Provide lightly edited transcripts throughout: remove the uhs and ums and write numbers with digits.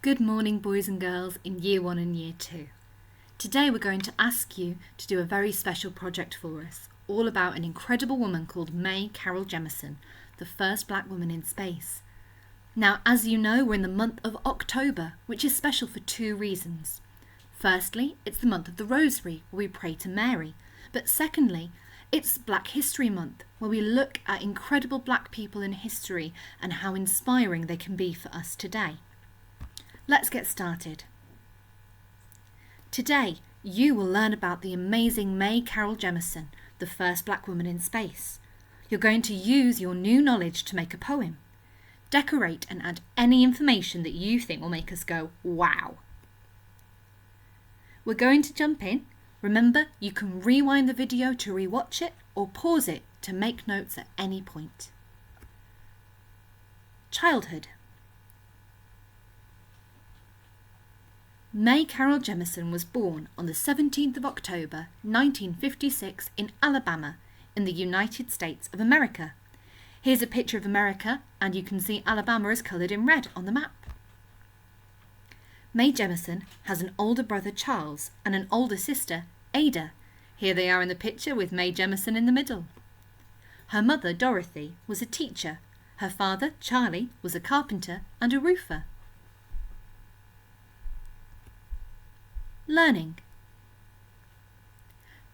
Good morning, boys and girls in Year 1 and Year 2. Today we're going to ask you to do a very special project for us, all about an incredible woman called Mae Jemison, the first black woman in space. Now, as you know, we're in the month of October, which is special for two reasons. Firstly, it's the month of the Rosary, where we pray to Mary. But secondly, it's Black History Month, where we look at incredible black people in history and how inspiring they can be for us today. Let's get started. Today, you will learn about the amazing Mae Jemison, the first black woman in space. You're going to use your new knowledge to make a poem. Decorate and add any information that you think will make us go, wow. We're going to jump in. Remember, you can rewind the video to rewatch it or pause it to make notes at any point. Childhood. Mae Jemison was born on the 17th of October 1956 in Alabama in the United States of America. Here's a picture of America and you can see Alabama is coloured in red on the map. Mae Jemison has an older brother Charles and an older sister Ada. Here they are in the picture with Mae Jemison in the middle. Her mother Dorothy was a teacher. Her father Charlie was a carpenter and a roofer. Learning.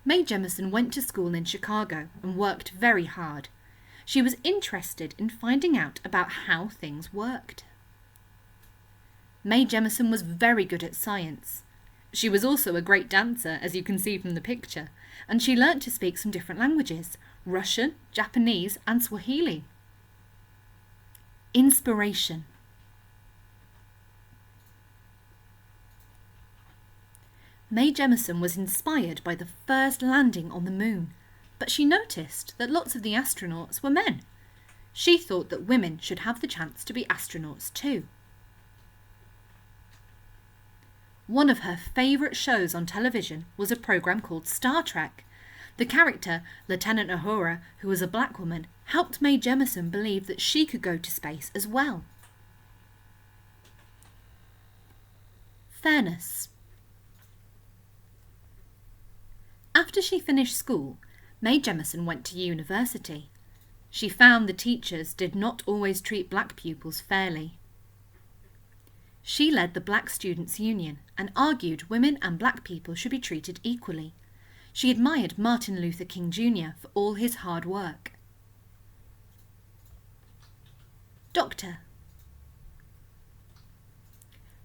Mae Jemison went to school in Chicago and worked very hard. She was interested in finding out about how things worked. Mae Jemison was very good at science. She was also a great dancer, as you can see from the picture, and she learnt to speak some different languages: Russian, Japanese and Swahili. Inspiration. Mae Jemison was inspired by the first landing on the moon, but she noticed that lots of the astronauts were men. She thought that women should have the chance to be astronauts too. One of her favourite shows on television was a programme called Star Trek. The character, Lieutenant Uhura, who was a black woman, helped Mae Jemison believe that she could go to space as well. Fairness. After she finished school, Mae Jemison went to university. She found the teachers did not always treat black pupils fairly. She led the Black Students' Union and argued women and black people should be treated equally. She admired Martin Luther King Jr. for all his hard work. Doctor.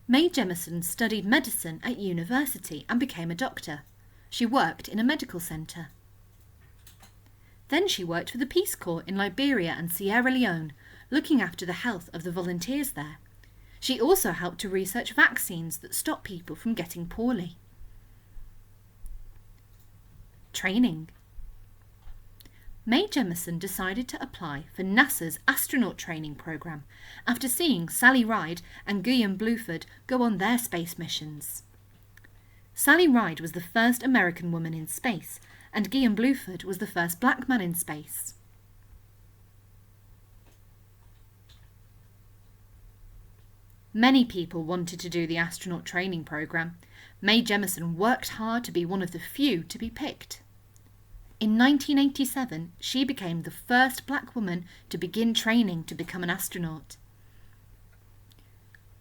Mae Jemison studied medicine at university and became a doctor. She worked in a medical centre. Then she worked for the Peace Corps in Liberia and Sierra Leone, looking after the health of the volunteers there. She also helped to research vaccines that stop people from getting poorly. Training. Mae Jemison decided to apply for NASA's astronaut training program after seeing Sally Ride and Guillaume Bluford go on their space missions. Sally Ride was the first American woman in space, and Guillaume Bluford was the first black man in space. Many people wanted to do the astronaut training program. Mae Jemison worked hard to be one of the few to be picked. In 1987, she became the first black woman to begin training to become an astronaut.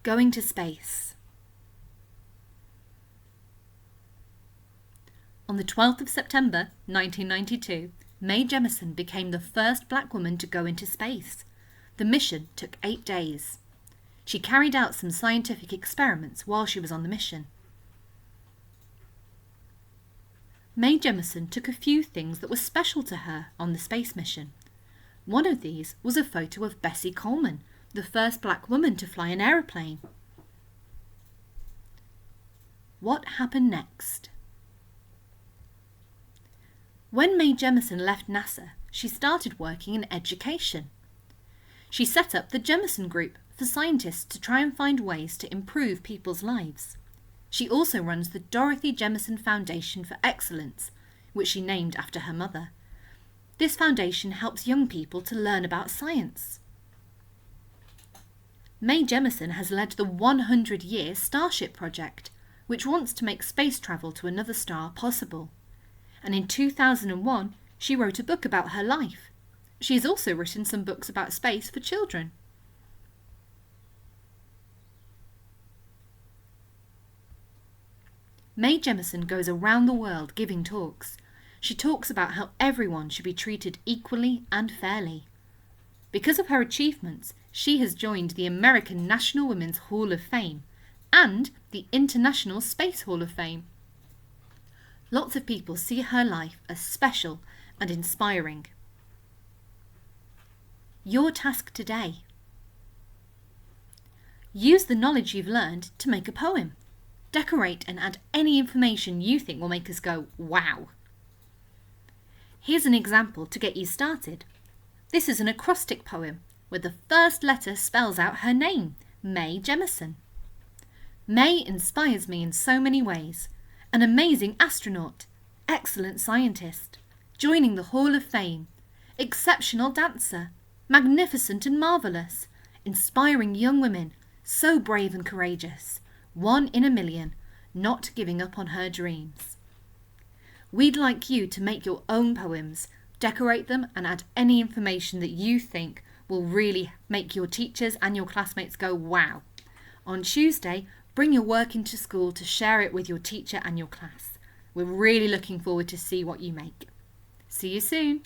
Going to space. On the 12th of September 1992, Mae Jemison became the first black woman to go into space. The mission took 8 days. She carried out some scientific experiments while she was on the mission. Mae Jemison took a few things that were special to her on the space mission. One of these was a photo of Bessie Coleman, the first black woman to fly an aeroplane. What happened next? When Mae Jemison left NASA, she started working in education. She set up the Jemison Group for scientists to try and find ways to improve people's lives. She also runs the Dorothy Jemison Foundation for Excellence, which she named after her mother. This foundation helps young people to learn about science. Mae Jemison has led the 100-year Starship Project, which wants to make space travel to another star possible. And in 2001, she wrote a book about her life. She has also written some books about space for children. Mae Jemison goes around the world giving talks. She talks about how everyone should be treated equally and fairly. Because of her achievements, she has joined the American National Women's Hall of Fame and the International Space Hall of Fame. Lots of people see her life as special and inspiring. Your task today. Use the knowledge you've learned to make a poem. Decorate and add any information you think will make us go, wow. Here's an example to get you started. This is an acrostic poem where the first letter spells out her name, Mae Jemison. Mae inspires me in so many ways. An amazing astronaut, excellent scientist, joining the Hall of Fame, exceptional dancer, magnificent and marvellous, inspiring young women, so brave and courageous, 1 in a million, not giving up on her dreams. We'd like you to make your own poems, decorate them and add any information that you think will really make your teachers and your classmates go wow. On Tuesday, bring your work into school to share it with your teacher and your class. We're really looking forward to see what you make. See you soon.